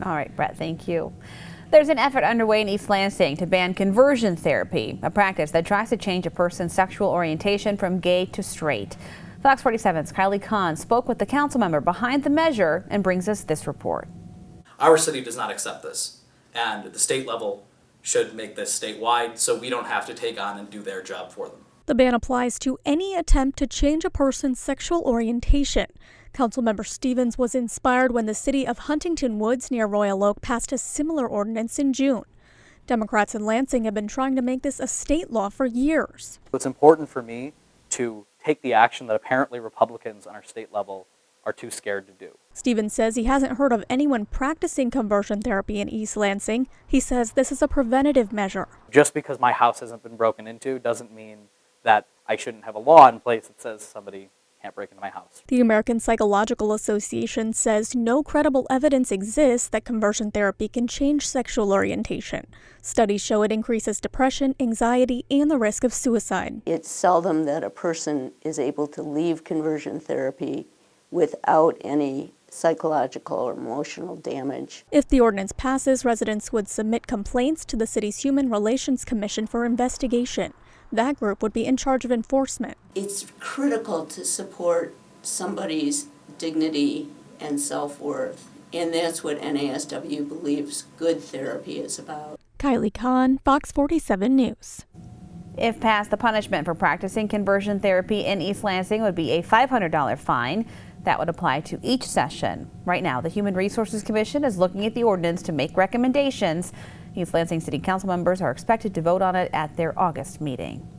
All right, Brett, thank you. There's an effort underway in East Lansing to ban conversion therapy, a practice that tries to change a person's sexual orientation from gay to straight. Fox 47's Kylie Kahn spoke with the council member behind the measure and brings us this report. Our city does not accept this, and the state level should make this statewide so we don't have to take on and do their job for them. The ban applies to any attempt to change a person's sexual orientation. Councilmember Stevens was inspired when the city of Huntington Woods near Royal Oak passed a similar ordinance in June. Democrats in Lansing have been trying to make this a state law for years. It's important for me to take the action that apparently Republicans on our state level are too scared to do. Stevens says he hasn't heard of anyone practicing conversion therapy in East Lansing. He says this is a preventative measure. Just because my house hasn't been broken into doesn't mean that I shouldn't have a law in place that says somebody can't break into my house. The American Psychological Association says no credible evidence exists that conversion therapy can change sexual orientation. Studies show it increases depression, anxiety, and the risk of suicide. It's seldom that a person is able to leave conversion therapy without any psychological or emotional damage. If the ordinance passes, residents would submit complaints to the city's Human Relations Commission for investigation. That group would be in charge of enforcement. It's critical to support somebody's dignity and self-worth, and that's what NASW believes good therapy is about. Kylie Kahn, Fox 47 News. If passed, the punishment for practicing conversion therapy in East Lansing would be a $500 fine. That would apply to each session. Right now, the Human Resources Commission is looking at the ordinance to make recommendations. East Lansing City Council members are expected to vote on it at their August meeting.